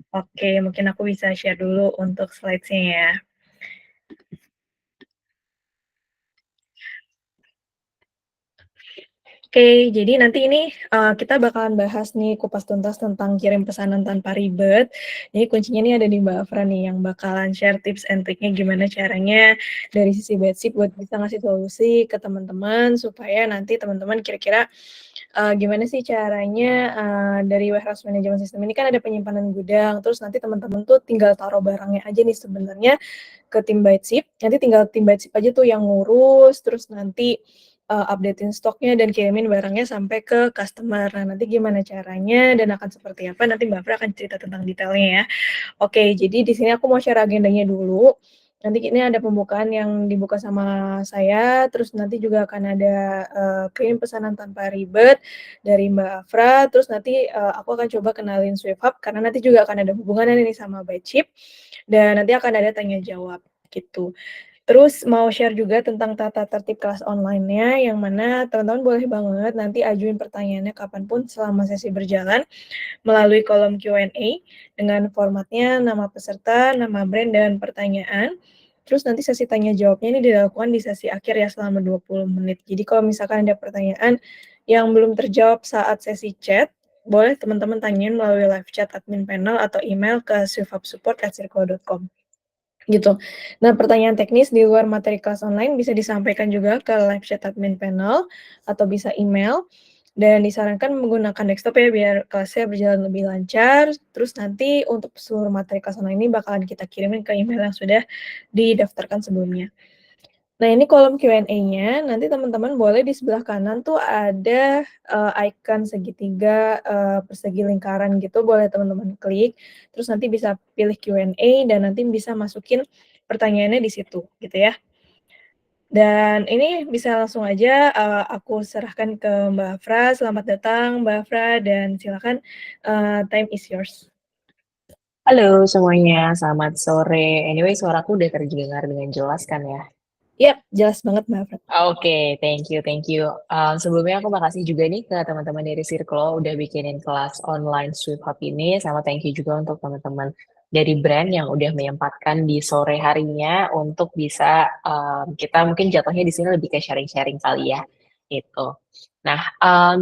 Oke, mungkin aku bisa share dulu untuk slides-nya ya. Oke, jadi nanti ini, kita bakalan bahas nih kupas tuntas tentang kirim pesanan tanpa ribet. Jadi kuncinya nih ada di Mbak Afra nih yang bakalan share tips and triknya gimana caranya dari sisi Bedsip buat bisa ngasih solusi ke teman-teman supaya nanti teman-teman kira-kira, gimana sih caranya, dari warehouse management system ini kan ada penyimpanan gudang, terus nanti teman-teman tuh tinggal taruh barangnya aja nih sebenarnya ke tim Bedsip, nanti tinggal tim Bedsip aja tuh yang ngurus, terus nanti, update-in stoknya dan kirimin barangnya sampai ke customer. Nah, nanti gimana caranya dan akan seperti apa, nanti Mbak Fera akan cerita tentang detailnya ya. Oke, jadi di sini aku mau share agendanya dulu. Nanti ini ada pembukaan yang dibuka sama saya, terus nanti juga akan ada, kirim pesanan tanpa ribet dari Mbak Afra, terus nanti, aku akan coba kenalin Swift Hub karena nanti juga akan ada hubungannya nih sama Bedsip, dan nanti akan ada tanya jawab, gitu. Terus mau share juga tentang tata tertib kelas online-nya, yang mana teman-teman boleh banget nanti ajuin pertanyaannya kapanpun selama sesi berjalan, melalui kolom Q&A dengan formatnya nama peserta, nama brand, dan pertanyaan. Terus nanti sesi tanya jawabnya ini dilakukan di sesi akhir ya selama 20 menit. Jadi kalau misalkan ada pertanyaan yang belum terjawab saat sesi chat, boleh teman-teman tanyain melalui live chat admin panel atau email ke swifhubsupport@circle.com. Gitu. Nah, pertanyaan teknis di luar materi kelas online bisa disampaikan juga ke live chat admin panel atau bisa email, dan disarankan menggunakan desktop ya biar kelasnya berjalan lebih lancar. Terus nanti untuk seluruh materi kelas online ini bakalan kita kirimin ke email yang sudah didaftarkan sebelumnya. Nah, ini kolom Q&A-nya, nanti teman-teman boleh di sebelah kanan tuh ada, icon segitiga, persegi lingkaran gitu, boleh teman-teman klik, terus nanti bisa pilih Q&A dan nanti bisa masukin pertanyaannya di situ, gitu ya. Dan ini bisa langsung aja, aku serahkan ke Mbak Afra. Selamat datang Mbak Afra dan silakan, time is yours. Halo semuanya, selamat sore. Anyway, suaraku udah terdengar dengan jelas kan ya? Yap, jelas banget Mbak Afra. Oke, thank you, thank you. Sebelumnya aku makasih juga nih ke teman-teman dari Circle udah bikinin kelas online Swift Hub ini. Sama thank you juga untuk teman-teman dari brand yang udah menyempatkan di sore harinya untuk bisa kita mungkin jatuhnya di sini lebih ke sharing-sharing kali ya, gitu. Nah,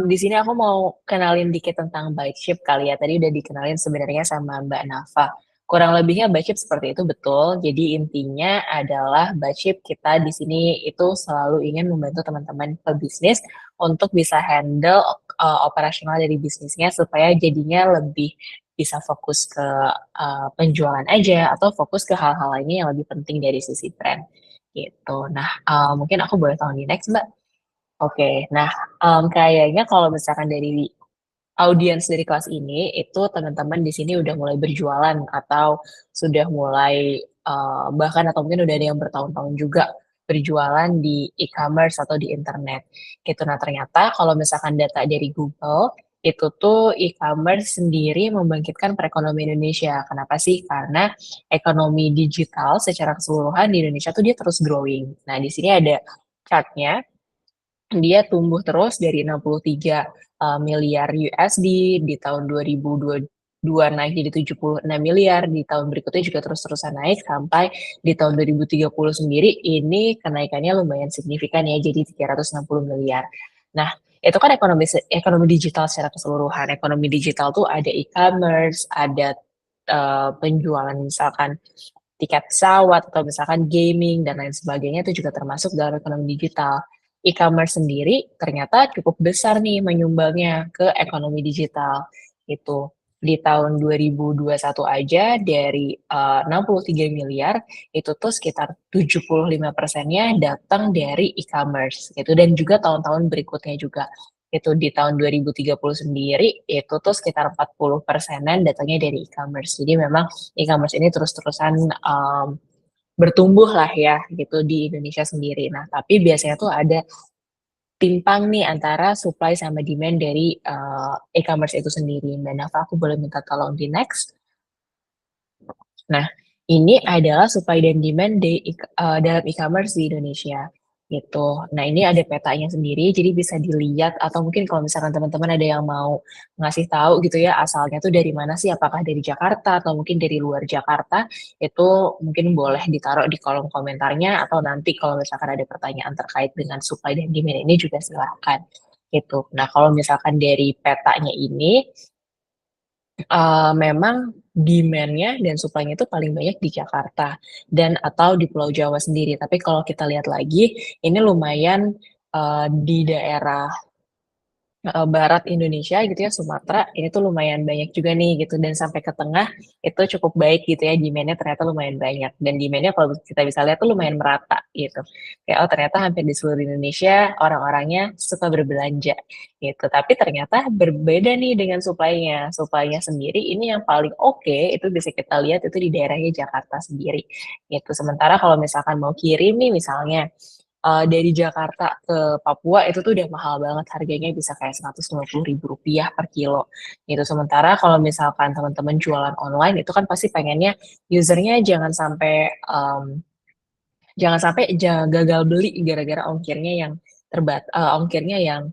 di sini aku mau kenalin dikit tentang Byteship kali ya. Tadi udah dikenalin sebenarnya sama Mbak Nafa. Kurang lebihnya Bacip seperti itu betul. Jadi intinya adalah Bacip kita di sini itu selalu ingin membantu teman-teman pebisnis untuk bisa handle operasional dari bisnisnya supaya jadinya lebih bisa fokus ke penjualan aja atau fokus ke hal-hal lainnya yang lebih penting dari sisi brand gitu. Nah, mungkin aku boleh tahu nih next, Mbak. Oke, nah kayaknya kalau misalkan dari audiens dari kelas ini itu teman-teman di sini udah mulai berjualan atau sudah mulai bahkan atau mungkin udah ada yang bertahun-tahun juga berjualan di e-commerce atau di internet gitu. Nah ternyata kalau misalkan data dari Google itu tuh e-commerce sendiri membangkitkan perekonomian Indonesia. Kenapa sih? Karena ekonomi digital secara keseluruhan di Indonesia tuh dia terus growing. Nah di sini ada chartnya dia tumbuh terus dari 63 miliar USD di tahun 2022 naik jadi 76 miliar, di tahun berikutnya juga terus-terusan naik sampai di tahun 2030 sendiri ini kenaikannya lumayan signifikan ya jadi 360 miliar. Nah, itu kan ekonomi ekonomi digital secara keseluruhan. Ekonomi digital tuh ada e-commerce, ada penjualan misalkan tiket pesawat atau misalkan gaming dan lain sebagainya itu juga termasuk dalam ekonomi digital. E-commerce sendiri ternyata cukup besar nih menyumbangnya ke ekonomi digital. Itu di tahun 2021 aja dari 63 miliar itu tuh sekitar 75%-nya datang dari e-commerce gitu dan juga tahun-tahun berikutnya juga itu di tahun 2030 sendiri itu tuh sekitar 40 persenan datangnya dari e-commerce. Jadi memang e-commerce ini terus-terusan bertumbuh lah ya gitu di Indonesia sendiri. Nah, tapi biasanya tuh ada timpang nih antara supply sama demand dari e-commerce itu sendiri. Dan Nafa, aku boleh minta tolong di next. Nah, ini adalah supply dan demand dalam e-commerce di Indonesia. gitu. Nah, ini ada petanya sendiri, jadi bisa dilihat atau mungkin kalau misalkan teman-teman ada yang mau ngasih tahu gitu ya, asalnya tuh dari mana sih, apakah dari Jakarta atau mungkin dari luar Jakarta, itu mungkin boleh ditaruh di kolom komentarnya atau nanti kalau misalkan ada pertanyaan terkait dengan supply dan demand ini juga silahkan gitu. Nah, kalau misalkan dari petanya ini, memang demand-nya dan supply-nya itu paling banyak di Jakarta dan atau di Pulau Jawa sendiri. Tapi kalau kita lihat lagi, ini lumayan, di daerah barat Indonesia gitu ya, Sumatera, ini tuh lumayan banyak juga nih gitu dan sampai ke tengah itu cukup baik gitu ya, demand-nya ternyata lumayan banyak dan demand-nya kalau kita bisa lihat tuh lumayan merata gitu. Kayak, oh ternyata hampir di seluruh Indonesia orang-orangnya suka berbelanja gitu. Tapi ternyata berbeda nih dengan supply-nya. Supply-nya sendiri ini yang paling oke itu bisa kita lihat itu di daerahnya Jakarta sendiri gitu. Sementara kalau misalkan mau kirim nih misalnya dari Jakarta ke Papua itu tuh udah mahal banget harganya bisa kayak Rp150.000 per kilo gitu. Sementara kalau misalkan teman-teman jualan online itu kan pasti pengennya usernya jangan sampai gagal beli gara-gara ongkirnya yang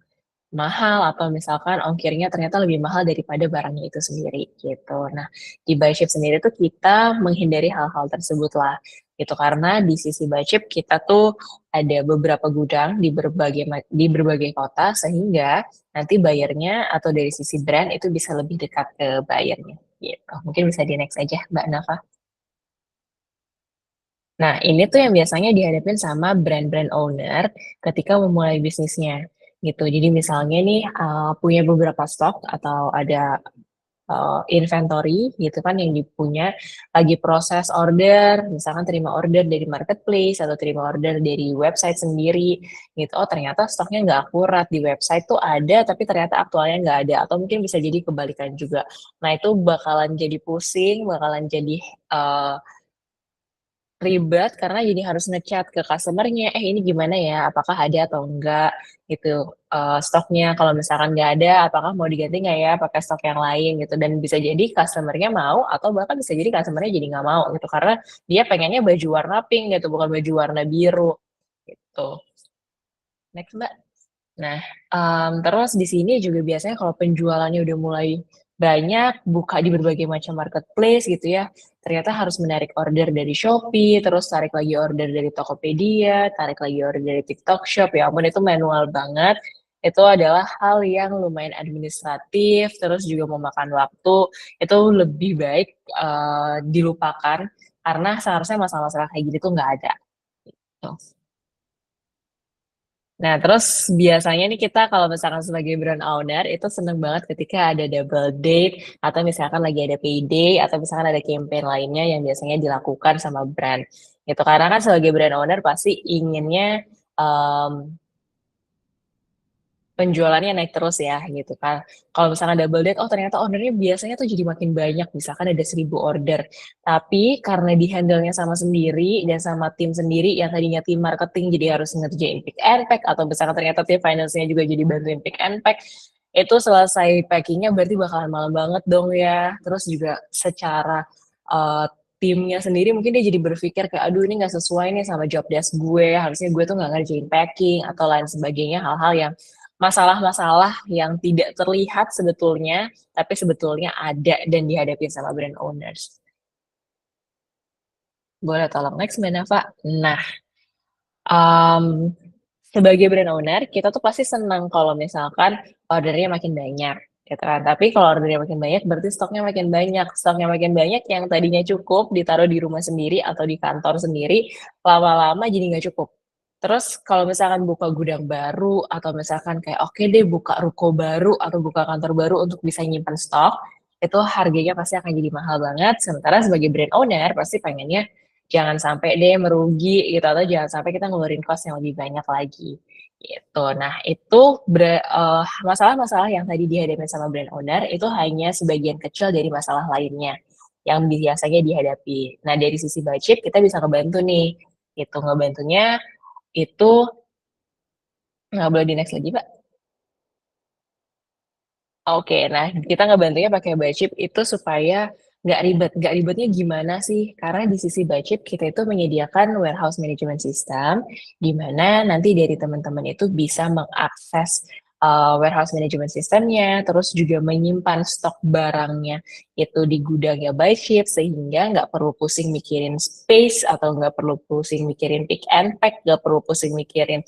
mahal atau misalkan ongkirnya ternyata lebih mahal daripada barangnya itu sendiri gitu. Nah, di Buyship sendiri tuh kita menghindari hal-hal tersebut lah gitu karena di sisi Buyship kita tuh ada beberapa gudang di berbagai kota sehingga nanti bayarnya atau dari sisi brand itu bisa lebih dekat ke bayarnya gitu. Mungkin bisa di next aja Mbak Nafa. Nah, ini tuh yang biasanya dihadapin sama brand-brand owner ketika memulai bisnisnya gitu. Jadi misalnya nih punya beberapa stok atau ada inventory gitu kan yang dipunya lagi proses order, misalkan terima order dari marketplace atau terima order dari website sendiri gitu. Oh ternyata stoknya nggak akurat di website tuh ada tapi ternyata aktualnya nggak ada atau mungkin bisa jadi kebalikan juga. Nah itu bakalan jadi pusing, bakalan jadi uh, ribet karena jadi harus ngechat ke customernya, ini gimana ya, apakah ada atau enggak gitu stoknya. Kalau misalkan nggak ada, apakah mau diganti nggak ya pakai stok yang lain gitu. Dan bisa jadi customernya mau atau bahkan bisa jadi customernya jadi nggak mau gitu karena dia pengennya baju warna pink gitu, bukan baju warna biru gitu. Next Mbak. Nah, terus di sini juga biasanya kalau penjualannya udah mulai banyak, buka di berbagai macam marketplace gitu ya, ternyata harus menarik order dari Shopee, terus tarik lagi order dari Tokopedia, tarik lagi order dari TikTok Shop, ya ampun itu manual banget. Itu adalah hal yang lumayan administratif, terus juga memakan waktu. Itu lebih baik dilupakan karena seharusnya masalah-masalah kayak gini tuh nggak ada. Tuh. Nah, terus biasanya nih kita kalau misalkan sebagai brand owner itu seneng banget ketika ada double date atau misalkan lagi ada payday atau misalkan ada campaign lainnya yang biasanya dilakukan sama brand. Gitu. Karena kan sebagai brand owner pasti inginnya em, penjualannya naik terus ya gitu kan. Kalau misalnya double date, oh ternyata ordernya biasanya tuh jadi makin banyak, misalkan ada 1.000 order. Tapi karena di-handle-nya sama sendiri dan sama tim sendiri yang tadinya tim marketing jadi harus ngerjain pick and pack atau misalkan ternyata tim finance-nya juga jadi bantuin pick and pack, itu selesai packingnya berarti bakalan malam banget dong ya. Terus juga secara uh, timnya sendiri mungkin dia jadi berpikir kayak aduh ini nggak sesuai nih sama job desk gue, harusnya gue tuh nggak ngerjain packing atau lain sebagainya, hal-hal yang masalah-masalah yang tidak terlihat sebetulnya, tapi sebetulnya ada dan dihadapi sama brand owners. Boleh tolong next, Mbak Nafa? Nah, um, sebagai brand owner, kita tuh pasti senang kalau misalkan ordernya makin banyak. Gitu kan. Tapi kalau ordernya makin banyak, berarti stoknya makin banyak. Stoknya makin banyak, yang tadinya cukup ditaruh di rumah sendiri atau di kantor sendiri, lama-lama jadi nggak cukup. Terus kalau misalkan buka gudang baru atau misalkan kayak oke deh buka ruko baru atau buka kantor baru untuk bisa nyimpan stok, itu harganya pasti akan jadi mahal banget. Sementara sebagai brand owner pasti pengennya jangan sampai deh merugi gitu atau jangan sampai kita ngeluarin cost yang lebih banyak lagi gitu. Nah, itu masalah-masalah yang tadi dihadapi sama brand owner itu hanya sebagian kecil dari masalah lainnya yang biasanya dihadapi. Nah, dari sisi budget kita bisa ngebantu nih. Itu ngebantunya itu nggak boleh di next lagi, Pak. Oke, nah kita ngebantunya pakai Baship itu supaya nggak ribetnya gimana sih? Karena di sisi budget kita itu menyediakan warehouse management system, di mana nanti dari teman-teman itu bisa mengakses warehouse management systemnya, terus juga menyimpan stok barangnya itu di gudangnya by shift, sehingga nggak perlu pusing mikirin space atau nggak perlu pusing mikirin pick and pack, nggak perlu pusing mikirin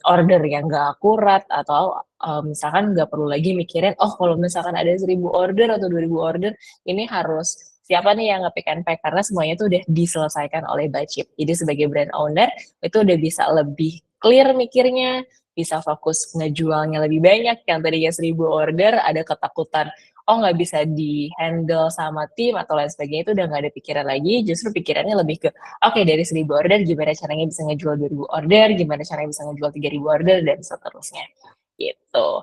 order yang nggak akurat atau misalkan nggak perlu lagi mikirin oh kalau misalkan ada 1.000 order atau 2.000 order ini harus siapa nih yang nge-pick and pack karena semuanya itu udah diselesaikan oleh Bacip. Jadi sebagai brand owner itu udah bisa lebih clear mikirnya, bisa fokus ngejualnya lebih banyak. Yang tadinya 1.000 order ada ketakutan oh nggak bisa di handle sama tim atau lain sebagainya itu udah nggak ada pikiran lagi. Justru pikirannya lebih ke oke dari 1.000 order gimana caranya bisa ngejual 2.000 order, gimana caranya bisa ngejual 3.000 order dan seterusnya gitu.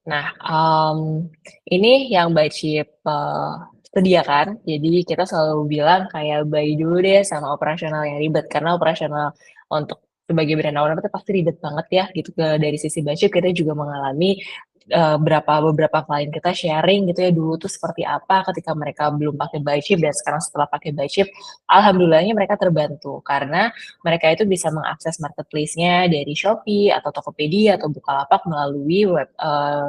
Nah, ini yang Mbak Cip sediakan. Jadi kita selalu bilang kayak bayi dulu deh sama operasional yang ribet. Karena operasional untuk sebagai brand owner itu pasti ribet banget ya gitu. Dari sisi Mbak Cip kita juga mengalami beberapa klien kita sharing gitu ya dulu tuh seperti apa ketika mereka belum pakai Mbak Cip dan sekarang setelah pakai Mbak Cip, alhamdulillahnya mereka terbantu karena mereka itu bisa mengakses marketplace-nya dari Shopee atau Tokopedia atau Bukalapak melalui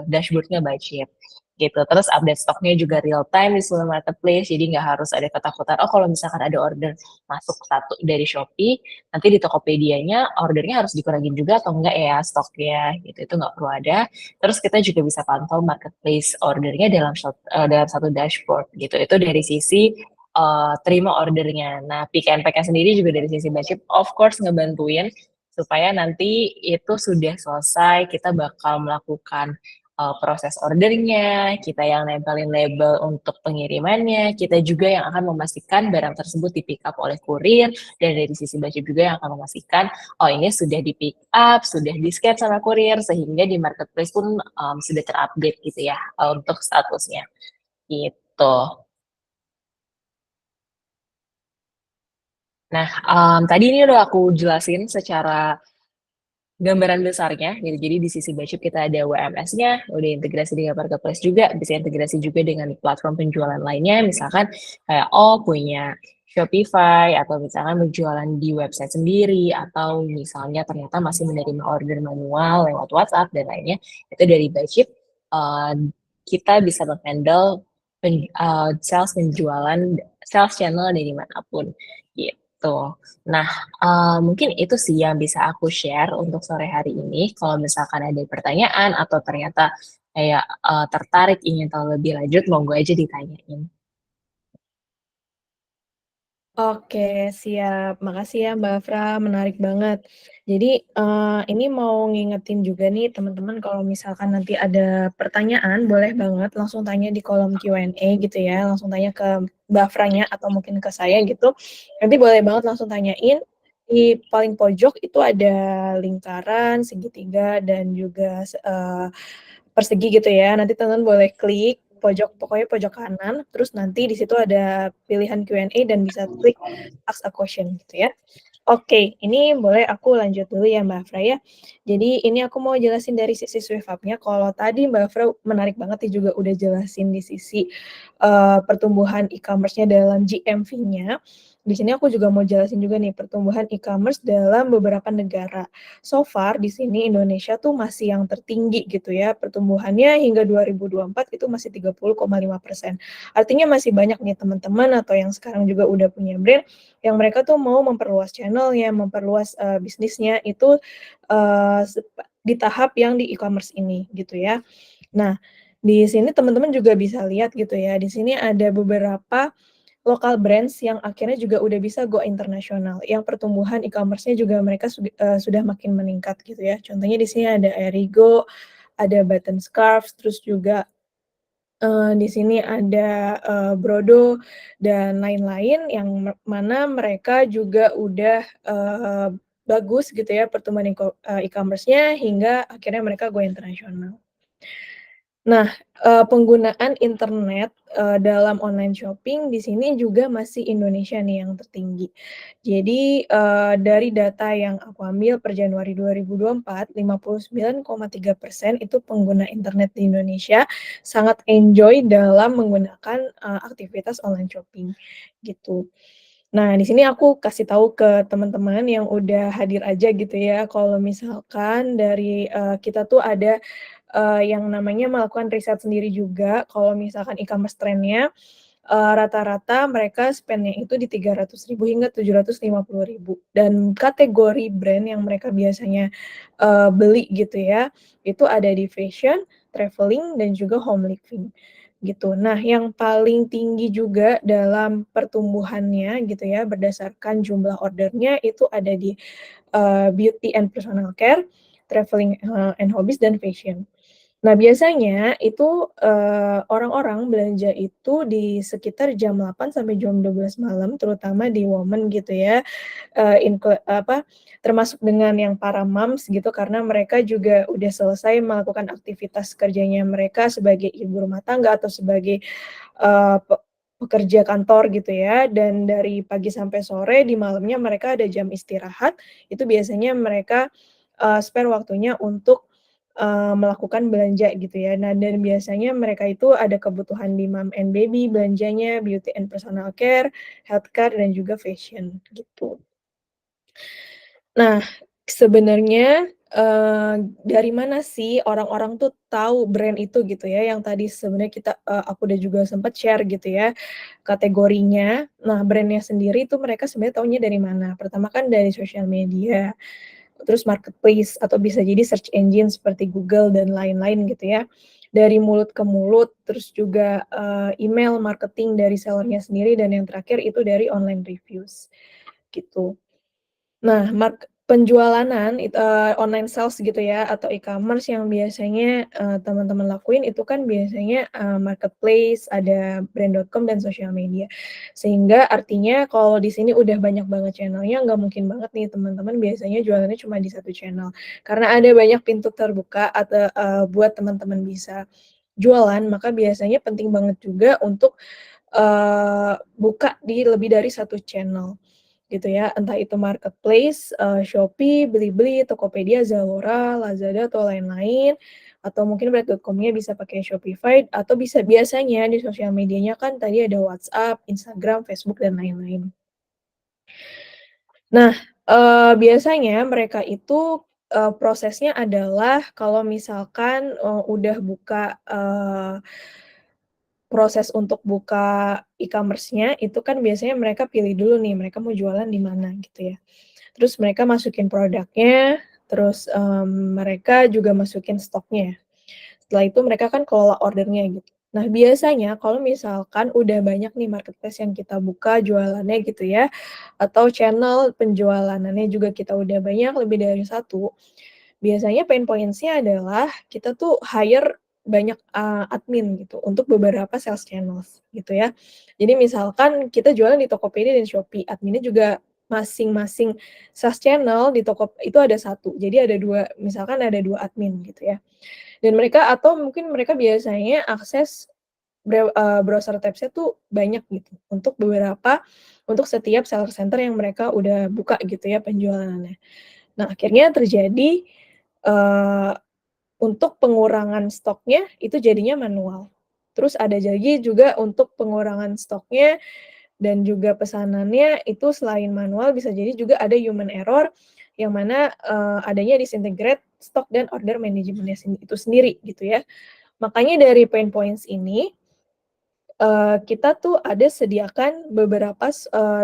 dashboard-nya Bacip gitu. Terus update stoknya juga real time di seluruh marketplace, jadi nggak harus ada ketakutan, oh kalau misalkan ada order masuk satu dari Shopee, nanti di Tokopedia-nya ordernya harus dikurangin juga atau enggak ya stoknya gitu, itu nggak perlu ada. Terus kita juga bisa pantau marketplace ordernya dalam satu dashboard gitu, itu dari sisi terima ordernya. Nah, pick and pack-nya sendiri juga dari sisi budget, of course ngebantuin supaya nanti itu sudah selesai, kita bakal melakukan proses ordernya, kita yang nempelin label untuk pengirimannya, kita juga yang akan memastikan barang tersebut di pick up oleh kurir, dan dari sisi budget juga yang akan memastikan, oh ini sudah di pick up, sudah di scan sama kurir, sehingga di marketplace pun sudah terupdate gitu ya untuk statusnya. Gitu. Nah, tadi ini udah aku jelasin secara gambaran besarnya, gitu. Jadi di sisi Baship kita ada WMS-nya, udah integrasi dengan marketplace juga, bisa integrasi juga dengan platform penjualan lainnya, misalkan kayak punya Shopify, atau misalkan berjualan di website sendiri, atau misalnya ternyata masih menerima order manual lewat WhatsApp dan lainnya, itu dari Baship, kita bisa menghandle sales penjualan, sales channel dari manapun, gitu. Nah, mungkin itu sih yang bisa aku share untuk sore hari ini. Kalau misalkan ada pertanyaan atau ternyata kayak tertarik ingin tahu lebih lanjut, monggo aja ditanyain. Oke, siap. Makasih ya Mbak Afra, menarik banget. Jadi, ini mau ngingetin juga nih teman-teman kalau misalkan nanti ada pertanyaan, boleh banget langsung tanya di kolom Q&A gitu ya, langsung tanya ke Mbak Afranya atau mungkin ke saya gitu. Nanti boleh banget langsung tanyain, di paling pojok itu ada lingkaran, segitiga, dan juga persegi gitu ya. Nanti teman-teman boleh klik pojok, pokoknya pojok kanan, terus nanti di situ ada pilihan Q&A dan bisa klik ask a question gitu ya. Oke, ini boleh aku lanjut dulu ya Mbak Afra ya. Jadi ini aku mau jelasin dari sisi Swift Hub-nya. Kalau tadi Mbak Afra menarik banget nih juga udah jelasin di sisi pertumbuhan e-commerce-nya dalam GMV-nya. Di sini aku juga mau jelasin juga nih pertumbuhan e-commerce dalam beberapa negara. So far di sini Indonesia tuh masih yang tertinggi gitu ya. Pertumbuhannya hingga 2024 itu masih 30,5%. Artinya masih banyak nih teman-teman atau yang sekarang juga udah punya brand yang mereka tuh mau memperluas channel-nya, memperluas bisnisnya itu di tahap yang di e-commerce ini gitu ya. Nah, di sini teman-teman juga bisa lihat gitu ya. Di sini ada beberapa lokal brands yang akhirnya juga udah bisa go internasional, yang pertumbuhan e-commerce-nya juga mereka sudah makin meningkat gitu ya. Contohnya di sini ada Erigo, ada Button Scarf, terus juga, di sini ada, Brodo dan lain-lain yang mana mereka juga udah, bagus gitu ya pertumbuhan e-commerce-nya hingga akhirnya mereka go internasional. Nah, penggunaan internet, dalam online shopping di sini juga masih Indonesia nih yang tertinggi. Jadi, dari data yang aku ambil per Januari 2024, 59,3% itu pengguna internet di Indonesia sangat enjoy dalam menggunakan, aktivitas online shopping, gitu. Nah, di sini aku kasih tahu ke teman-teman yang udah hadir aja gitu ya, kalau misalkan dari, kita tuh ada yang namanya melakukan riset sendiri juga kalau misalkan e-commerce trend-nya, rata-rata mereka spend-nya itu di 300.000 hingga 750.000 dan kategori brand yang mereka biasanya, beli gitu ya, itu ada di fashion, traveling, dan juga home living, gitu. Nah, yang paling tinggi juga dalam pertumbuhannya gitu ya, berdasarkan jumlah ordernya itu ada di, beauty and personal care, traveling, and hobbies, dan fashion. Nah, biasanya itu, orang-orang belanja itu di sekitar jam 8 sampai jam 12 malam, terutama di momen gitu ya, termasuk dengan yang para moms gitu, karena mereka juga udah selesai melakukan aktivitas kerjanya mereka sebagai ibu rumah tangga atau sebagai, pekerja kantor gitu ya, dan dari pagi sampai sore, di malamnya mereka ada jam istirahat, itu biasanya mereka, spare waktunya untuk melakukan belanja gitu ya. Nah, dan biasanya mereka itu ada kebutuhan di mom and baby belanjanya, beauty and personal care, healthcare, dan juga fashion gitu. Nah, sebenarnya, dari mana sih orang-orang tuh tahu brand itu gitu ya, yang tadi sebenarnya aku udah juga sempat share gitu ya, kategorinya. Nah, brand-nya sendiri itu mereka sebenarnya taunya dari mana? Pertama kan dari sosial media, terus marketplace atau bisa jadi search engine seperti Google dan lain-lain gitu ya. Dari mulut ke mulut, terus juga, email marketing dari seller-nya sendiri, dan yang terakhir itu dari online reviews, gitu. Nah, penjualanan online sales gitu ya atau e-commerce yang biasanya, teman-teman lakuin itu kan biasanya, marketplace, ada brand.com dan sosial media. Sehingga artinya kalau di sini udah banyak banget channel-nya, nggak mungkin banget nih teman-teman biasanya jualannya cuma di satu channel. Karena ada banyak pintu terbuka atau, buat teman-teman bisa jualan, maka biasanya penting banget juga untuk, buka di lebih dari satu channel. Gitu ya, entah itu marketplace, Shopee, Blibli, Tokopedia, Zalora, Lazada, atau lain-lain, atau mungkin bread.com-nya bisa pakai Shopify, atau bisa biasanya di sosial medianya kan tadi ada WhatsApp, Instagram, Facebook, dan lain-lain. Nah, biasanya mereka itu, prosesnya adalah kalau misalkan, udah buka, proses untuk buka e-commerce-nya itu kan biasanya mereka pilih dulu nih, mereka mau jualan di mana gitu ya. Terus mereka masukin produknya, terus, mereka juga masukin stoknya. Setelah itu mereka kan kelola ordernya gitu. Nah, biasanya kalau misalkan udah banyak nih marketplace yang kita buka jualannya gitu ya, atau channel penjualanannya juga kita udah banyak lebih dari satu, biasanya pain points-nya adalah kita tuh hire banyak, admin gitu untuk beberapa sales channels gitu ya. Jadi misalkan kita jualan di Tokopedia dan Shopee, adminnya juga masing-masing sales channel di itu ada satu, jadi ada 2, misalkan ada 2 admin gitu ya. Dan mereka atau mungkin mereka biasanya akses browser tabs-nya tuh banyak gitu, untuk setiap seller center yang mereka udah buka gitu ya penjualannya. Nah, akhirnya terjadi, eee, untuk pengurangan stoknya itu jadinya manual. Terus ada lagi juga untuk pengurangan stoknya dan juga pesanannya itu selain manual bisa jadi juga ada human error yang mana, adanya disintegrate stok dan order manajemennya itu sendiri gitu ya. Makanya dari pain points ini, kita tuh ada sediakan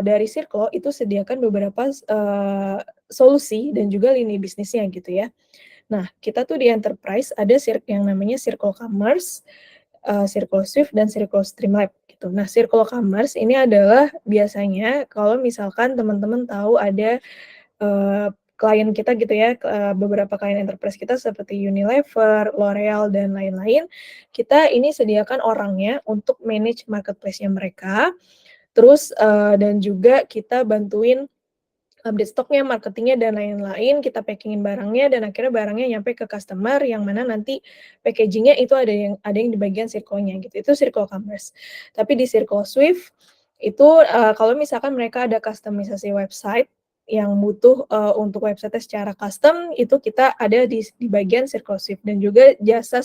dari Sirklo itu sediakan beberapa solusi dan juga lini bisnisnya gitu ya. Nah, kita tuh di enterprise ada yang namanya Circle Commerce, Circle Swift, dan Circle Streamlab gitu. Nah, Circle Commerce ini adalah biasanya kalau misalkan teman-teman tahu ada, klien kita gitu ya, beberapa klien enterprise kita seperti Unilever, L'Oreal, dan lain-lain, kita ini sediakan orangnya untuk manage marketplace-nya mereka, terus, dan juga kita bantuin update stoknya, marketingnya, dan lain-lain, kita packingin barangnya, dan akhirnya barangnya nyampe ke customer, yang mana nanti packagingnya itu ada yang di bagian Circle-nya gitu, itu Circle Commerce. Tapi di Circle Swift, itu, kalau misalkan mereka ada kustomisasi website, yang butuh, untuk website-nya secara custom, itu kita ada di bagian Circle Swift, dan juga jasa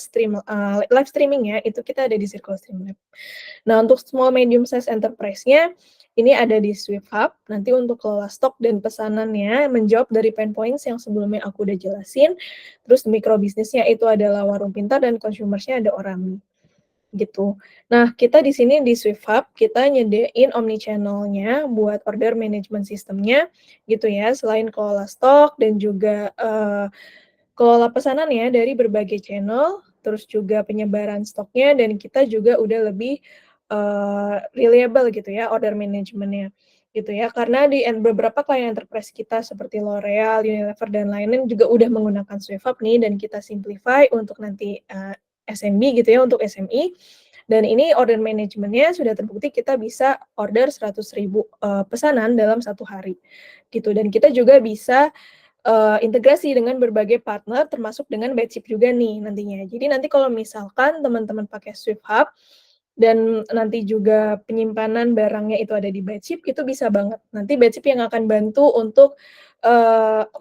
live streaming ya, itu kita ada di Circle Streamlab. Nah, untuk small medium size enterprise-nya, ini ada di Swift Hub, nanti untuk kelola stok dan pesanannya, menjawab dari pain points yang sebelumnya aku udah jelasin, terus mikro bisnisnya itu adalah Warung Pintar dan consumer-nya ada Orami, gitu. Nah, kita di sini di Swift Hub, kita nyediain omnichannel-nya buat order management system-nya, gitu ya, selain kelola stok dan juga, kelola pesanannya dari berbagai channel, terus juga penyebaran stoknya, dan kita juga udah lebih, reliable gitu ya, order manajemennya, gitu ya. Karena di beberapa klien enterprise kita seperti L'Oreal, Unilever, dan lain-lain juga udah menggunakan Swift Hub nih, dan kita simplify untuk nanti, SMB gitu ya, untuk SME. Dan ini order manajemennya sudah terbukti kita bisa order 100.000 pesanan dalam 1 hari, gitu. Dan kita juga bisa integrasi dengan berbagai partner termasuk dengan Batship juga nih nantinya. Jadi nanti kalau misalkan teman-teman pakai Swift Hub dan nanti juga penyimpanan barangnya itu ada di Batship, itu bisa banget. Nanti Batship yang akan bantu untuk,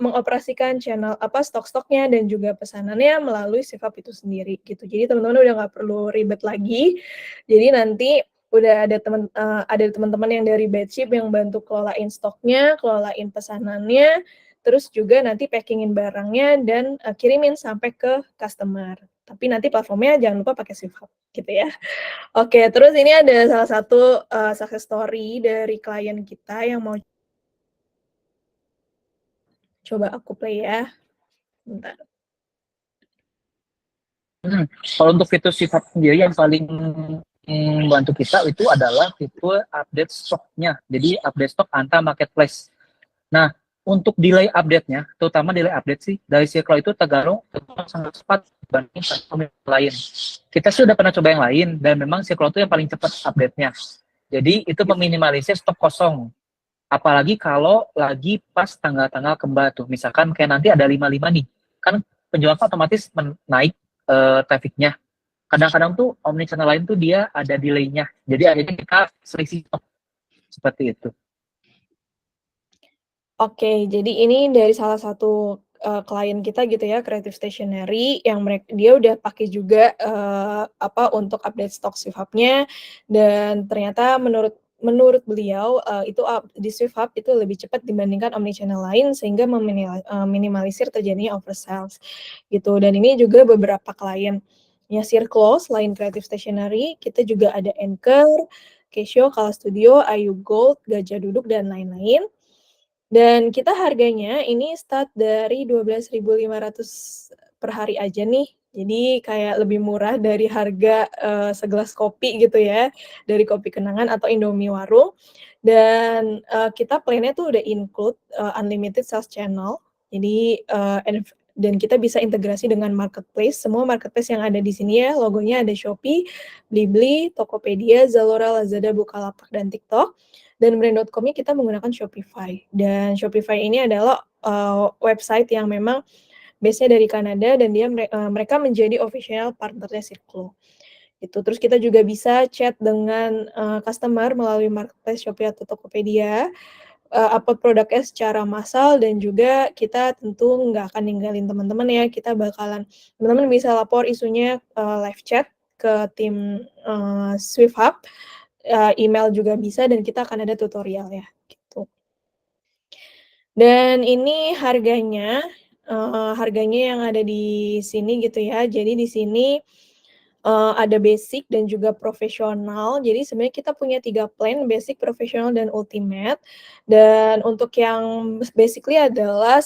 mengoperasikan channel stok-stoknya dan juga pesanannya melalui Swift Hub itu sendiri gitu. Jadi teman-teman udah nggak perlu ribet lagi. Jadi nanti udah ada teman-teman yang dari Batship yang bantu kelolain stoknya, kelolain pesanannya, terus juga nanti packingin barangnya dan, kirimin sampai ke customer. Tapi nanti platformnya jangan lupa pakai Swift Hub, gitu ya. Oke, terus ini ada salah satu, success story dari klien kita yang mau coba aku play ya, bentar. Kalau untuk fitur sifat sendiri yang paling membantu kita itu adalah fitur update stoknya. Jadi update stok antar marketplace. Nah, untuk delay update-nya, terutama delay update sih, dari Circle itu tergolong sangat cepat dibanding platform yang lain. Kita sih udah pernah coba yang lain, dan memang Circle itu yang paling cepat update-nya. Jadi itu meminimalisir stok kosong. Apalagi kalau lagi pas tanggal-tanggal kembar tuh. Misalkan kayak nanti ada 55 nih. Kan penjualan otomatis naik traffic-nya. Kadang-kadang tuh omnichannel lain tuh dia ada delay-nya. Jadi akhirnya kita selisih stok. Seperti itu. Oke, jadi ini dari salah satu, klien kita gitu ya, Creative Stationery yang dia udah pakai juga, untuk update stok Swift Hub-nya, dan ternyata menurut beliau, itu di Swift Hub itu lebih cepat dibandingkan omnichannel lain sehingga minimalisir terjadinya oversales gitu. Dan ini juga beberapa kliennya Circle selain Creative Stationery, kita juga ada Anchor, Casio, Kala Studio, Ayu Gold, Gajah Duduk, dan lain-lain. Dan kita harganya ini start dari 12.500 per hari aja nih. Jadi kayak lebih murah dari harga, segelas kopi gitu ya, dari Kopi Kenangan atau Indomie Warung. Dan, kita plan-nya tuh udah include, unlimited sales channel. Jadi, dan kita bisa integrasi dengan marketplace, semua marketplace yang ada di sini ya, logonya ada Shopee, Blibli, Tokopedia, Zalora, Lazada, Bukalapak, dan TikTok. Dan brand.com-nya kita menggunakan Shopify. Dan Shopify ini adalah, website yang memang base-nya dari Kanada dan mereka menjadi official partner-nya Circle, gitu. Terus kita juga bisa chat dengan, customer melalui marketplace Shopee atau Tokopedia, upload produknya secara massal, dan juga kita tentu nggak akan ninggalin teman-teman ya, teman-teman bisa lapor isunya, live chat ke tim, Swift Hub, email juga bisa, dan kita akan ada tutorial ya, gitu. Dan ini harganya yang ada di sini gitu ya. Jadi di sini, ada basic dan juga profesional. Jadi sebenarnya kita punya 3 plan, basic, profesional, dan ultimate. Dan untuk yang basically adalah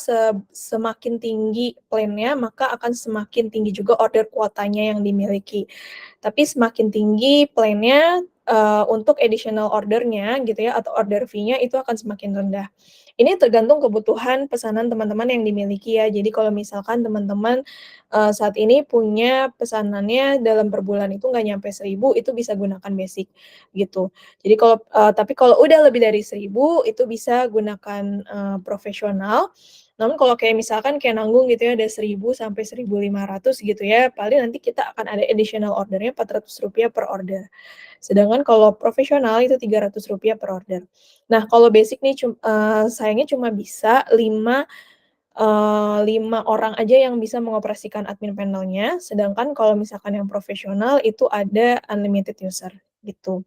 semakin tinggi plan-nya, maka akan semakin tinggi juga order kuotanya yang dimiliki. Tapi semakin tinggi plan-nya, untuk additional order-nya gitu ya atau order fee-nya itu akan semakin rendah. Ini tergantung kebutuhan pesanan teman-teman yang dimiliki ya. Jadi kalau misalkan teman-teman, saat ini punya pesanannya dalam per bulan itu nggak nyampe 1.000 itu bisa gunakan basic gitu. Jadi tapi kalau udah lebih dari 1.000 itu bisa gunakan, profesional. Namun kalau kayak misalkan kayak nanggung gitu ya ada 1.000 sampai 1.500 gitu ya, paling nanti kita akan ada additional order-nya Rp400 per order. Sedangkan kalau profesional itu Rp300 per order. Nah, kalau basic nih sayangnya cuma bisa 5 orang aja yang bisa mengoperasikan admin panel-nya, sedangkan kalau misalkan yang profesional itu ada unlimited user, gitu.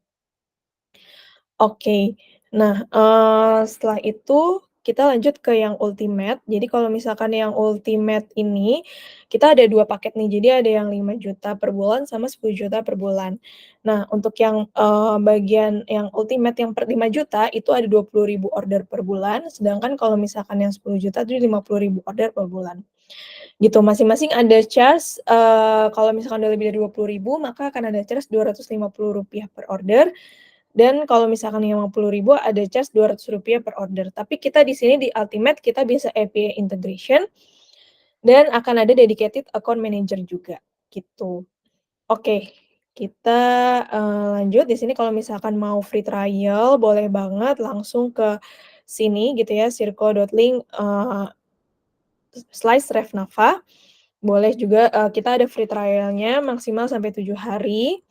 Oke. Nah, setelah itu kita lanjut ke yang ultimate. Jadi kalau misalkan yang ultimate ini, kita ada 2 paket nih. Jadi ada yang 5 juta per bulan sama 10 juta per bulan. Nah, untuk yang, bagian yang ultimate yang per 5 juta itu ada 20.000 order per bulan, sedangkan kalau misalkan yang 10 juta itu 50.000 order per bulan. Gitu, masing-masing ada charge, kalau misalkan udah lebih dari 20.000 maka akan ada charge Rp250 per order, dan kalau misalkan 50.000 ada charge Rp200 per order. Tapi kita di sini di Ultimate kita bisa API integration dan akan ada dedicated account manager juga, gitu. Oke, kita, lanjut di sini kalau misalkan mau free trial boleh banget langsung ke sini gitu ya, circle.link, /Revnava. Boleh juga, kita ada free trial-nya maksimal sampai 7 hari.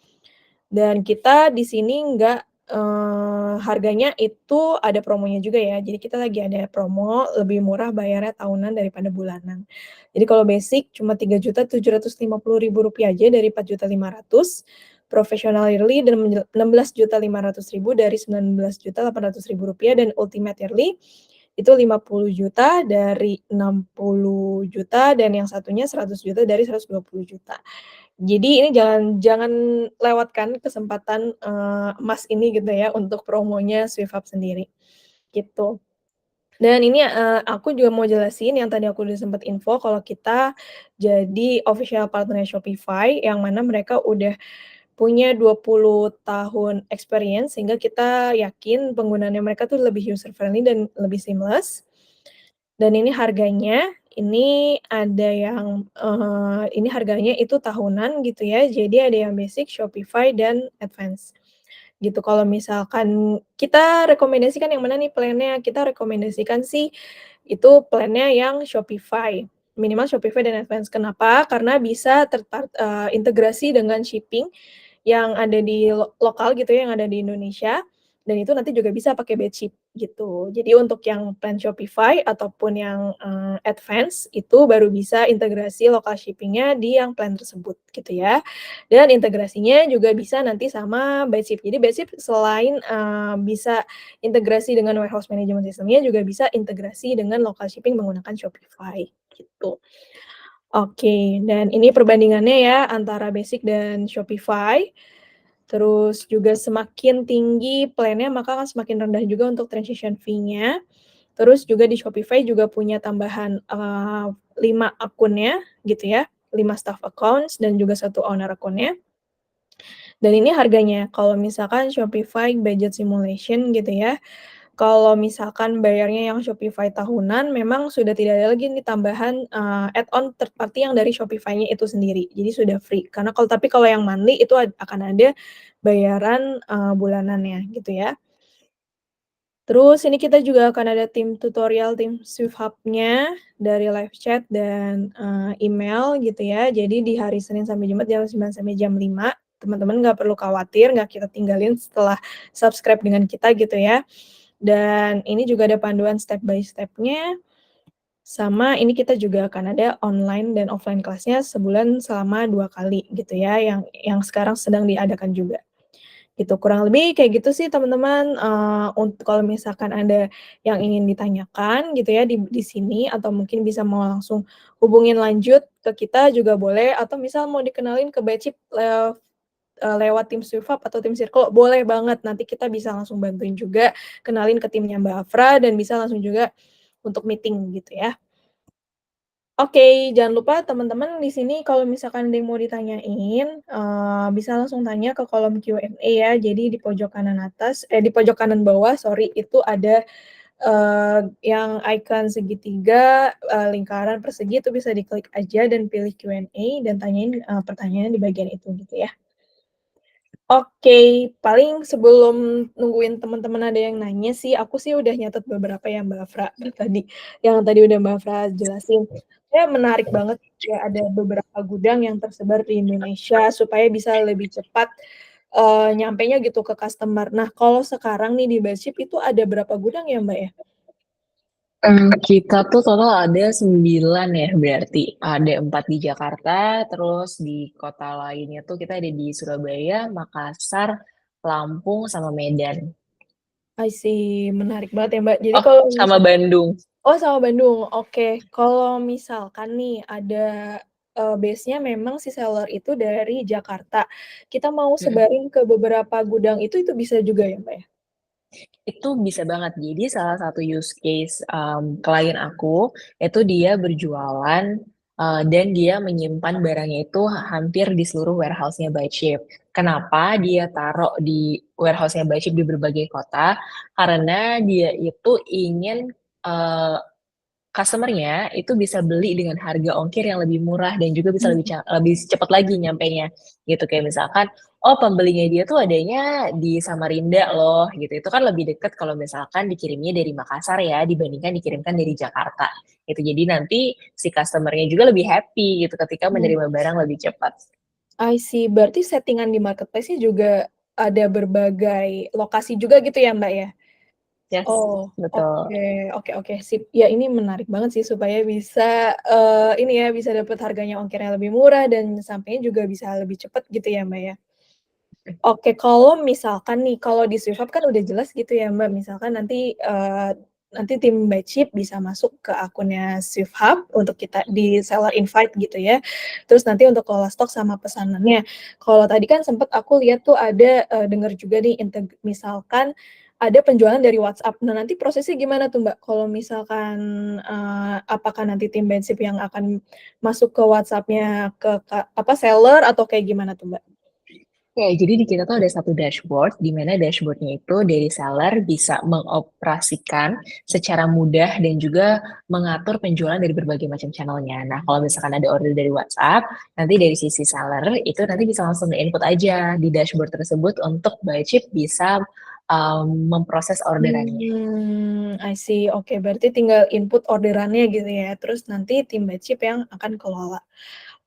Dan kita di sini nggak harganya itu ada promonya juga ya. Jadi kita lagi ada promo lebih murah bayarnya tahunan daripada bulanan. Jadi kalau basic cuma Rp3.750.000 aja dari Rp4.500.000, professional yearly dan Rp16.500.000 dari Rp19.800.000, dan ultimate yearly itu Rp50 juta dari Rp60 juta, dan yang satunya Rp100 juta dari Rp120 juta. Jadi ini jangan jangan lewatkan kesempatan, emas ini gitu ya untuk promonya SwiftHub sendiri, gitu. Dan ini, aku juga mau jelasin yang tadi aku udah sempet info kalau kita jadi official partner Shopify, yang mana mereka udah punya 20 tahun experience sehingga kita yakin penggunaannya mereka tuh lebih user friendly dan lebih seamless. Dan ini harganya, ini ada yang, ini harganya itu tahunan gitu ya, jadi ada yang basic, Shopify, dan advance, gitu. Kalau misalkan kita rekomendasikan yang mana nih plan-nya? Kita rekomendasikan sih itu plan-nya yang Shopify, minimal Shopify dan advance. Kenapa? Karena bisa integrasi dengan shipping yang ada di lokal gitu ya, yang ada di Indonesia, dan itu nanti juga bisa pakai Batship gitu. Jadi untuk yang plan Shopify ataupun yang, advance itu baru bisa integrasi lokal shipping-nya di yang plan tersebut gitu ya. Dan integrasinya juga bisa nanti sama Batship. Jadi Batship selain, bisa integrasi dengan warehouse management system-nya juga bisa integrasi dengan lokal shipping menggunakan Shopify gitu. Oke, dan ini perbandingannya ya antara Basic dan Shopify. Terus juga semakin tinggi plan-nya, maka akan semakin rendah juga untuk transaction fee-nya. Terus juga di Shopify juga punya tambahan, 5 akunnya gitu ya, 5 staff accounts dan juga 1 owner account-nya. Dan ini harganya, kalau misalkan Shopify budget simulation gitu ya, kalau misalkan bayarnya yang Shopify tahunan, memang sudah tidak ada lagi nih tambahan, add-on third party yang dari Shopify-nya itu sendiri, jadi sudah free. Karena tapi kalau yang monthly itu akan ada bayaran, bulanannya gitu ya. Terus ini kita juga akan ada tim tutorial, tim SwiftHub-nya dari live chat dan, email gitu ya. Jadi di hari Senin sampai Jumat jam 9 sampai jam 5, teman-teman nggak perlu khawatir, nggak kita tinggalin setelah subscribe dengan kita gitu ya. Dan ini juga ada panduan step by step-nya, sama ini kita juga akan ada online dan offline kelasnya sebulan selama 2 kali gitu ya, yang sekarang sedang diadakan juga. Gitu, kurang lebih kayak gitu sih teman-teman, untuk kalau misalkan ada yang ingin ditanyakan gitu ya di sini atau mungkin bisa mau langsung hubungin lanjut ke kita juga boleh, atau misal mau dikenalin ke Batchip lewat tim SwiftHub atau tim Circle, boleh banget. Nanti kita bisa langsung bantuin juga, kenalin ke timnya Mbak Afra dan bisa langsung juga untuk meeting gitu ya. Oke, jangan lupa teman-teman di sini kalau misalkan ada yang mau ditanyain, bisa langsung tanya ke kolom Q&A ya. Jadi di pojok kanan atas di pojok kanan bawah, sorry, itu ada, yang icon segitiga, lingkaran persegi itu bisa diklik aja dan pilih Q&A dan tanyain, pertanyaan di bagian itu gitu ya. Oke, paling sebelum nungguin teman-teman ada yang nanya sih, aku sih udah nyatet beberapa ya Mbak Afra tadi, yang tadi udah Mbak Afra jelasin. Ya menarik banget ya ada beberapa gudang yang tersebar di Indonesia supaya bisa lebih cepat, nyampenya gitu ke customer. Nah, kalau sekarang nih di Basship itu ada berapa gudang ya Mbak ya? Kita tuh total ada 9 ya berarti. Ada 4 di Jakarta, terus di kota lainnya tuh kita ada di Surabaya, Makassar, Lampung, sama Medan. I see, menarik banget ya Mbak. Jadi Oh, kalau sama Bandung. oh sama Bandung, oke. Kalau misalkan nih ada, base-nya memang si seller itu dari Jakarta, kita mau Mm-mm. sebarin ke beberapa gudang itu bisa juga ya, Mbak, ya? Itu bisa banget. Jadi salah satu use case klien aku itu dia berjualan dan dia menyimpan barangnya itu hampir di seluruh warehouse-nya Buyship. Kenapa dia taruh di warehouse-nya Buyship di berbagai kota? Karena dia itu ingin eh, customer-nya itu bisa beli dengan harga ongkir yang lebih murah dan juga bisa Mmm, lebih cepat lagi nyampainya gitu. Kayak misalkan oh pembelinya dia tuh adanya di Samarinda loh gitu, itu kan lebih dekat kalau misalkan dikirimnya dari Makassar ya dibandingkan dikirimkan dari Jakarta gitu. Jadi nanti si customer-nya juga lebih happy gitu ketika mmm, menerima barang lebih cepat. I see. Berarti settingan di marketplace-nya juga ada berbagai lokasi juga gitu ya, Mbak, ya? Yes, Oh, betul. oke oke oke, sip. Ya ini menarik banget sih supaya bisa, ini ya, bisa dapat harganya ongkirnya lebih murah dan sampainya juga bisa lebih cepat gitu ya, Mbak, ya? Oke, kalau misalkan nih, kalau di Swift kan udah jelas gitu ya, Mbak, misalkan nanti tim Batchip bisa masuk ke akunnya Swift Hub untuk kita di seller invite gitu ya. Terus nanti untuk kelola stok sama pesanannya. Kalau tadi kan sempet aku lihat tuh ada, denger juga nih misalkan ada penjualan dari WhatsApp. Nah, nanti prosesnya gimana tuh, Mbak? Kalau misalkan, apakah nanti tim Batchip yang akan masuk ke WhatsApp-nya ke seller atau kayak gimana tuh, Mbak? Oke, jadi di kita tuh ada satu dashboard, di mana dashboardnya itu dari seller bisa mengoperasikan secara mudah dan juga mengatur penjualan dari berbagai macam channelnya. Nah, kalau misalkan ada order dari WhatsApp, nanti dari sisi seller itu nanti bisa langsung input aja di dashboard tersebut untuk buy chip bisa memproses orderannya. I see. Oke, berarti tinggal input orderannya gitu ya, terus nanti tim Batchip yang akan kelola.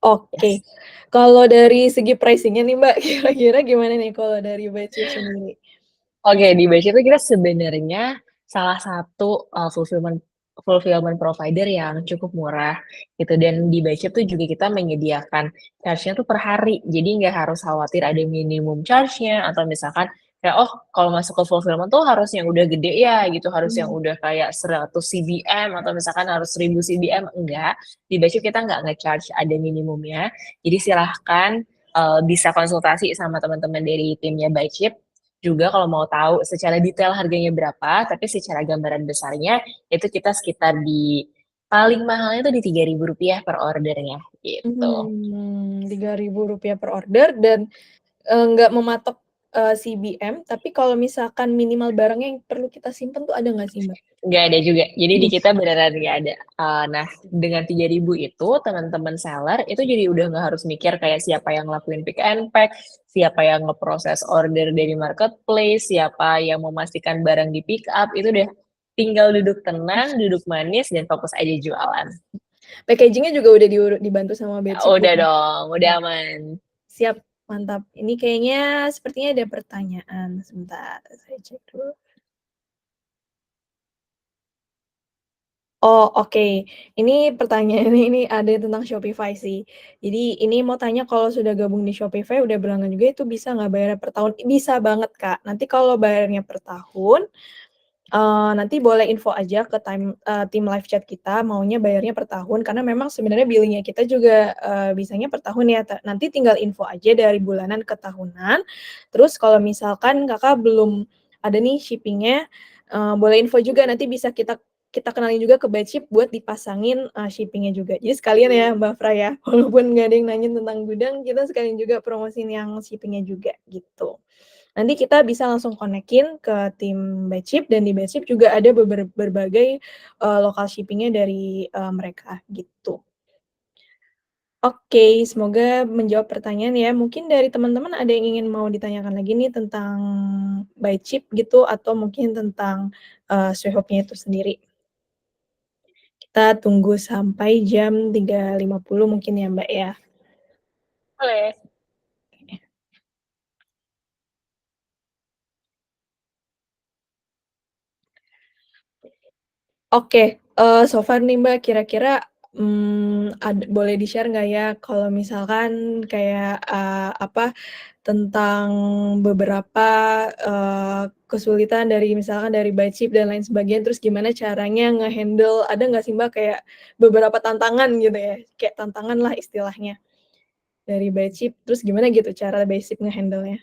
Oke, Yes. kalau dari segi pricing-nya nih, Mbak, kira-kira gimana nih kalau dari Batchip sendiri? Oke, di Bash itu kita sebenarnya salah satu fulfillment fulfillment provider yang cukup murah gitu, dan di Bash itu juga kita menyediakan charge-nya tuh per hari. Jadi nggak harus khawatir ada minimum charge-nya atau misalkan kayak oh kalau masuk ke fulfillment tuh harus yang udah gede ya gitu, harus yang Mmm, udah kayak 100 CBM atau misalkan harus 1000 CBM. Enggak. Di Bash kita nggak nge-charge ada minimumnya. Jadi silahkan bisa konsultasi sama teman-teman dari timnya Bychip juga kalau mau tahu secara detail harganya berapa, tapi secara gambaran besarnya itu kita sekitar di paling mahalnya itu di Rp3.000 per ordernya gitu. Rp3.000 per order dan, nggak mematok, CBM, tapi kalau misalkan minimal barangnya yang perlu kita simpen tuh ada nggak sih, Mbak? Nggak ada juga. Jadi di kita beneran nggak ada. Nah, dengan 3.000 itu teman-teman seller itu jadi udah nggak harus mikir kayak siapa yang ngelakuin pick and pack, siapa yang ngeproses order dari marketplace, siapa yang memastikan barang di pick up, itu udah tinggal duduk tenang, duduk manis, dan fokus aja jualan. Packaging-nya juga udah dibantu sama Batchip Udah ya? dong, udah Oh, aman. siap, mantap. Ini kayaknya sepertinya ada pertanyaan, sebentar saya cek dulu. Oh, oke. Ini pertanyaannya ini ada tentang Shopify sih. Jadi ini mau tanya kalau sudah gabung di Shopify udah berlangganan juga itu bisa nggak bayarnya per tahun? Bisa banget, Kak. Nanti kalau bayarnya per tahun, nanti boleh info aja ke tim live chat kita maunya bayarnya per tahun karena memang sebenarnya billing-nya kita juga, bisanya per tahun ya, nanti tinggal info aja dari bulanan ke tahunan. Terus kalau misalkan Kakak belum ada nih shipping-nya, boleh info juga nanti bisa kita kita kenalin juga ke by Chip buat dipasangin shipping-nya juga. Jadi sekalian ya Mbak Fra ya, walaupun nggak ada yang nanyain tentang gudang, kita sekalian juga promosiin yang shipping-nya juga gitu. Nanti kita bisa langsung connect-in ke tim by Chip, dan di by Chip juga ada berbagai lokal shipping-nya dari mereka gitu. Oke, semoga menjawab pertanyaan ya. Mungkin dari teman-teman ada yang ingin mau ditanyakan lagi nih tentang by Chip gitu, atau mungkin tentang Swehop-nya itu sendiri. Kita tunggu sampai jam 3.50 mungkin ya Mbak ya. Boleh. Oke, so far nih Mbak, kira-kira boleh di-share nggak ya kalau misalkan kayak tentang beberapa kesulitan dari misalkan dari by Chip dan lain sebagainya, terus gimana caranya nge-handle, ada nggak sih Mbak kayak beberapa tantangan gitu ya, kayak tantangan lah istilahnya dari by Chip, terus gimana gitu cara by Chip nge-handle-nya?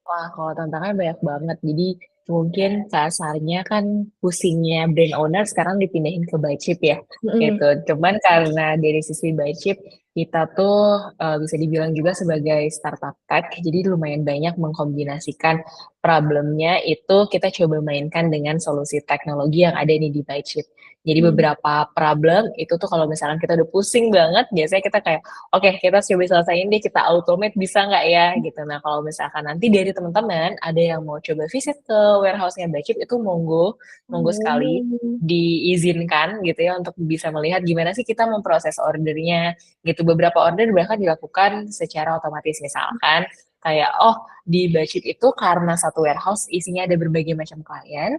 Wah, kalau tantangannya banyak banget. Jadi mungkin kasarnya kan pusingnya brand owner sekarang dipindahin ke by Chip ya, Mhm. gitu. Cuman karena dari sisi by Chip, kita tuh bisa dibilang juga sebagai startup tech, jadi lumayan banyak mengkombinasikan problemnya itu kita coba mainkan dengan solusi teknologi yang ada nih di by Chip. Jadi Mmm. beberapa problem itu tuh kalau misalkan kita udah pusing banget, biasanya kita kayak oke, kita coba selesaiin deh, kita automate bisa nggak ya gitu. Nah, kalau misalkan nanti dari teman-teman ada yang mau coba visit ke warehouse-nya Mbak Cip, itu monggo, monggo sekali Oh. diizinkan gitu ya untuk bisa melihat gimana sih kita memproses ordernya gitu. Beberapa order bahkan dilakukan secara otomatis, misalkan kayak oh di Mbak Cip itu karena satu warehouse isinya ada berbagai macam klien,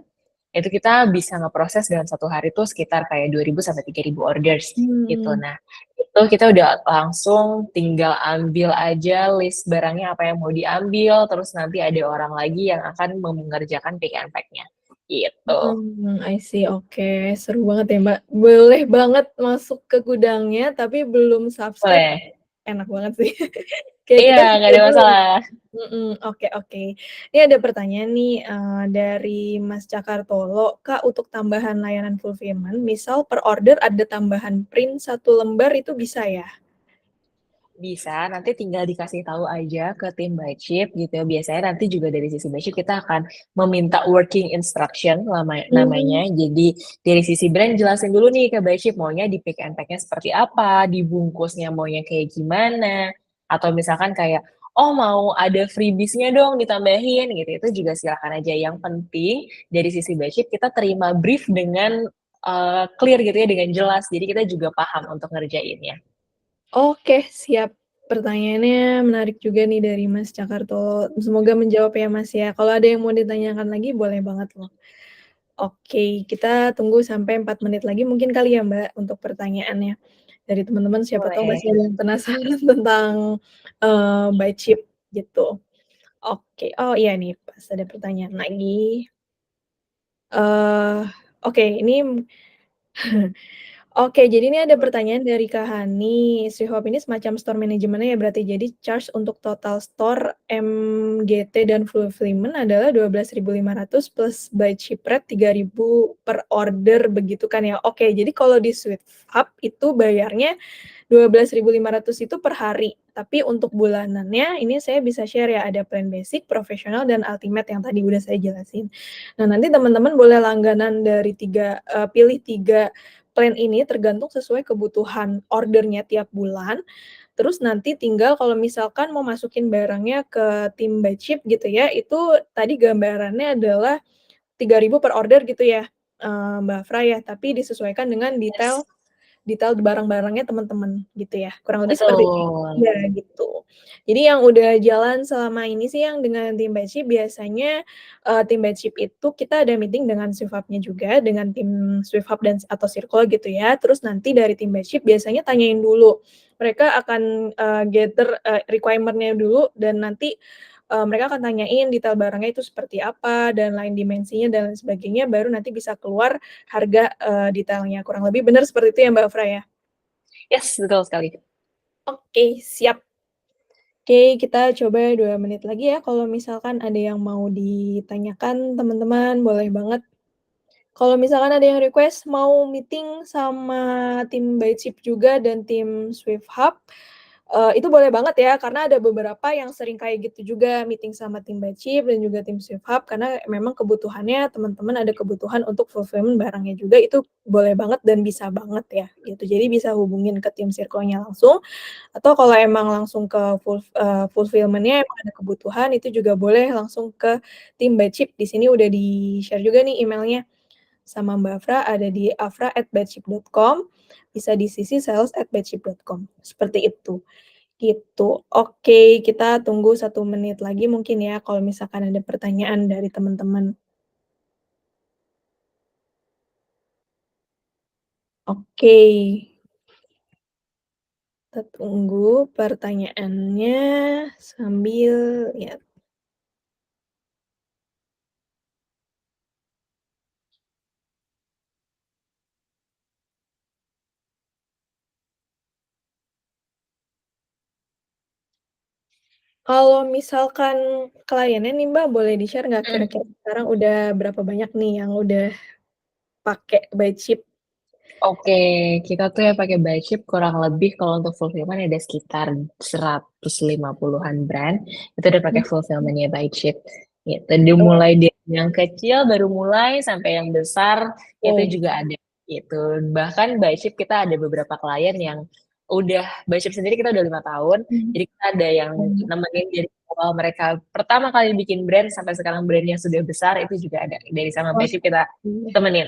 itu kita bisa ngeproses dalam satu hari tuh sekitar kayak 2.000 sampai 3.000 orders gitu. Mmm. Nah, itu kita udah langsung tinggal ambil aja list barangnya apa yang mau diambil, terus nanti ada orang lagi yang akan mengerjakan pick and pack-nya gitu. I see, oke. Seru banget ya, Mbak. Boleh banget masuk ke gudangnya, tapi belum subscribe, Boleh. enak banget sih. Kayak Iya, kita nggak subscribe ada dulu ya. masalah. Oke oke. Ini ada pertanyaan nih, dari Mas Cakartolo, "Kak, untuk tambahan layanan fulfillment, misal per order ada tambahan print 1 lembar itu bisa ya?" Bisa, nanti tinggal dikasih tahu aja ke tim Bicip gitu ya. Biasanya nanti juga dari sisi Bicip kita akan meminta working instruction Mmm. namanya. Jadi dari sisi brand jelasin dulu nih ke Bicip maunya di pick and pack-nya seperti apa, dibungkusnya maunya kayak gimana, atau misalkan kayak oh mau ada freebies-nya dong ditambahin gitu. Itu juga silakan aja. Yang penting dari sisi Bicip kita terima brief dengan clear gitu ya, dengan jelas. Jadi kita juga paham untuk ngerjainnya. Oke, siap. Pertanyaannya menarik juga nih dari Mas Cakartolo. Semoga menjawab ya, Mas, ya. Kalau ada yang mau ditanyakan lagi boleh banget loh. Oke, kita tunggu sampai 4 menit lagi mungkin kali ya, Mbak, untuk pertanyaannya dari teman-teman, siapa tahu Boleh. masih ada yang penasaran tentang, Buy Cheap gitu. Oke, oh iya nih pas ada pertanyaan lagi. Oke ini Oke, jadi ini ada pertanyaan dari Kak Hani, Swehop ini semacam store manajemennya ya berarti, jadi charge untuk total store, MGT dan fulfillment adalah 12.500 plus by chip rate 3.000 per order begitu kan ya? Oke, jadi kalau di Swehop itu bayarnya 12.500 itu per hari, tapi untuk bulanannya ini saya bisa share ya, ada plan basic, profesional, dan ultimate yang tadi udah saya jelasin. Nah, nanti teman-teman boleh langganan dari pilih 3 plan ini tergantung sesuai kebutuhan ordernya tiap bulan, terus nanti tinggal kalau misalkan mau masukin barangnya ke tim by Chip gitu ya, itu tadi gambarannya adalah 3.000 per order gitu ya, Mbak Fra ya, tapi disesuaikan dengan Yes. detail barang-barangnya teman-teman gitu ya, kurang lebih seperti itu. Betul. Iya gitu. Jadi yang udah jalan selama ini sih yang dengan tim Batchip biasanya, tim Batchip itu kita ada meeting dengan Swift Hub-nya juga, dengan tim Swift Hub dan atau Circle gitu ya, terus nanti dari tim Batchip biasanya tanyain dulu. Mereka akan, gather, requirement-nya dulu dan nanti, mereka akan tanyain detail barangnya itu seperti apa dan lain dimensinya dan lain sebagainya, baru nanti bisa keluar harga, detailnya. Kurang lebih benar seperti itu ya, Mbak Fra, ya? Yes, betul sekali. Oke, siap. Oke, kita coba 2 menit lagi ya, kalau misalkan ada yang mau ditanyakan teman-teman, boleh banget. Kalau misalkan ada yang request mau meeting sama tim Byteship juga dan tim Swift Hub, itu boleh banget ya, karena ada beberapa yang sering kayak gitu juga, meeting sama tim Byteship dan juga tim Swift Hub, karena memang kebutuhannya teman-teman ada kebutuhan untuk fulfillment barangnya juga, itu boleh banget dan bisa banget ya, gitu. Jadi bisa hubungin ke tim Circle-nya langsung, atau kalau emang langsung ke fulfillment-nya emang ada kebutuhan, itu juga boleh langsung ke tim Byteship. Di sini udah di-share juga nih emailnya sama Mbak Afra, ada di afra@byteship.com, bisa di sisi sales@byteship.com, seperti itu, gitu. Oke, kita tunggu 1 menit lagi mungkin ya, kalau misalkan ada pertanyaan dari teman-teman. Oke. Kita tunggu pertanyaannya sambil lihat. Kalau misalkan kliennya nih Mbak, boleh di-share nggak kira-kira sekarang udah berapa banyak nih yang udah pakai Byteship? Oke, kita tuh ya pakai Byteship kurang lebih kalau untuk fulfillment ada sekitar 150-an brand itu udah pakai fulfillmentnya Byteship. Gitu. Dimulai dari yang kecil baru mulai sampai yang besar itu Oh, juga ada gitu. Bahkan Byteship kita ada beberapa klien yang udah Byteship sendiri kita udah 5 tahun. Jadi kita ada yang nemenin dari awal mereka pertama kali bikin brand sampai sekarang brandnya sudah besar itu juga ada dari sama wah, Byteship kita iya. temenin.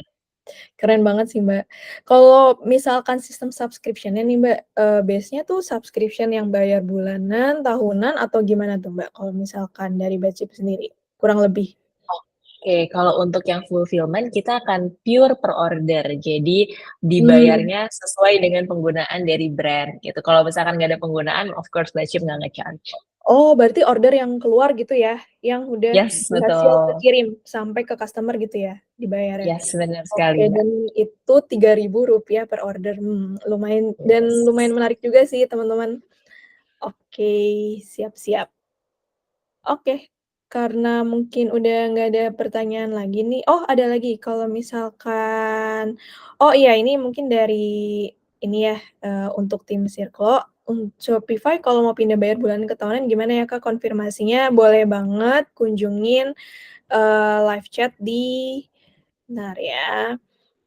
Keren banget sih, Mbak. Kalau misalkan sistem subscription-nya nih, Mbak, base-nya tuh subscription yang bayar bulanan, tahunan, atau gimana tuh, Mbak, kalau misalkan dari Byteship sendiri? Kurang lebih. Oke, kalau untuk yang fulfillment kita akan pure per order. Jadi Mmm. dibayarnya sesuai dengan penggunaan dari brand gitu. Kalau misalkan nggak ada penggunaan, of course Byteship nggak nge-charge. Oh, berarti order yang keluar gitu ya, yang udah Yes, berhasil betul. kekirim sampai ke customer gitu ya, dibayarnya? Yes, benar sekali, Oke, Mbak. dan itu Rp3.000 per order, lumayan dan lumayan Yes. menarik juga sih, teman-teman. Oke, siap siap. Oke, karena mungkin udah nggak ada pertanyaan lagi nih, oh ada lagi, kalau misalkan oh iya ini mungkin dari ini ya, untuk tim Sirklo, Shopify kalau mau pindah bayar bulanan ke tahunan gimana ya Kak konfirmasinya? Boleh banget kunjungin, live chat di bentar ya,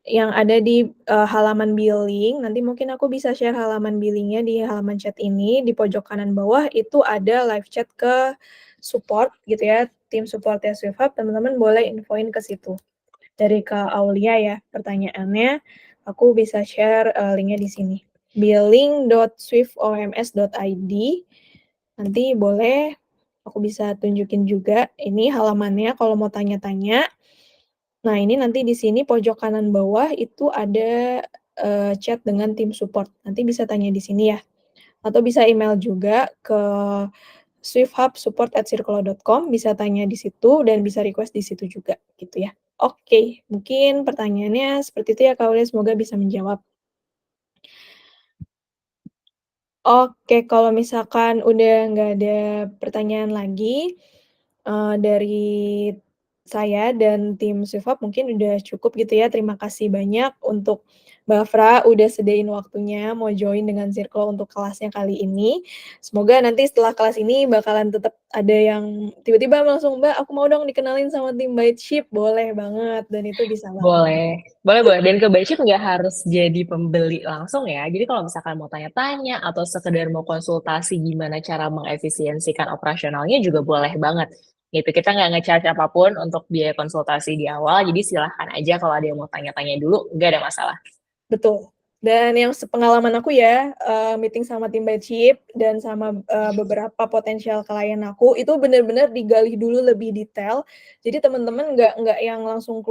yang ada di, halaman billing, nanti mungkin aku bisa share halaman billing-nya di halaman chat ini, di pojok kanan bawah itu ada live chat ke support gitu ya, tim support-nya SwiftHub, teman-teman boleh infoin ke situ. Dari Kak Aulia ya pertanyaannya, aku bisa share, link-nya di sini, billing.swiftoms.id, nanti boleh aku bisa tunjukin juga ini halamannya kalau mau tanya-tanya. Nah, ini nanti di sini pojok kanan bawah itu ada, chat dengan tim support, nanti bisa tanya di sini ya, atau bisa email juga ke swifthubsupport@circolo.com, bisa tanya di situ dan bisa request di situ juga, gitu ya. Oke, mungkin pertanyaannya seperti itu ya Kak Aulia, semoga bisa menjawab. Oke, kalau misalkan udah nggak ada pertanyaan lagi, dari saya dan tim Swift mungkin udah cukup gitu ya. Terima kasih banyak untuk Mbak Afra udah sediain waktunya mau join dengan Zirklo untuk kelasnya kali ini. Semoga nanti setelah kelas ini bakalan tetap ada yang tiba-tiba langsung, "Mbak, aku mau dong dikenalin sama tim Byteship." Boleh banget dan itu bisa banget. Boleh, boleh, boleh. Dan ke Byteship nggak harus jadi pembeli langsung ya. Jadi kalau misalkan mau tanya-tanya atau sekedar mau konsultasi gimana cara mengefisiensikan operasionalnya juga boleh banget. Gitu, kita nggak nge-charge apapun untuk biaya konsultasi di awal. Jadi silahkan aja kalau ada yang mau tanya-tanya dulu, nggak ada masalah. Betul. Dan yang sepengalaman aku ya, meeting sama tim Byteship dan sama, beberapa potensial klien aku, itu bener-bener digali dulu lebih detail. Jadi teman-teman nggak yang langsung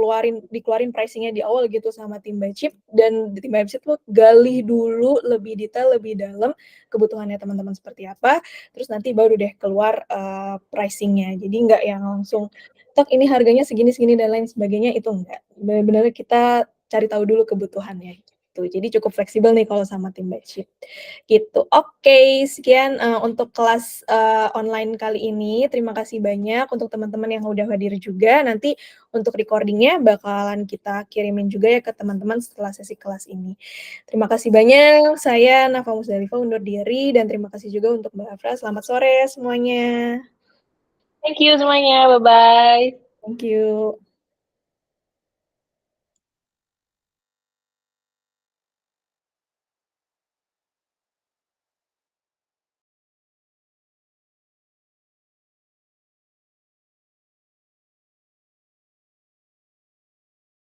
dikeluarin pricing-nya di awal gitu sama tim Byteship, dan di tim Byteship tuh gali dulu lebih detail, lebih dalam, kebutuhannya teman-teman seperti apa, terus nanti baru deh keluar, pricing-nya. Jadi nggak yang langsung, "Tek, ini harganya segini segini," dan lain sebagainya, itu enggak. Bener-bener kita cari tahu dulu kebutuhannya. gitu. Jadi cukup fleksibel nih kalau sama tim batch shift gitu. Oke, sekian untuk kelas online kali ini. Terima kasih banyak untuk teman-teman yang udah hadir juga. Nanti untuk recordingnya bakalan kita kirimin juga ya ke teman-teman setelah sesi kelas ini. Terima kasih banyak. Saya Nafa Musdalifah undur diri dan terima kasih juga untuk Mbak Afra. Selamat sore semuanya. Thank you semuanya, bye-bye. Thank you.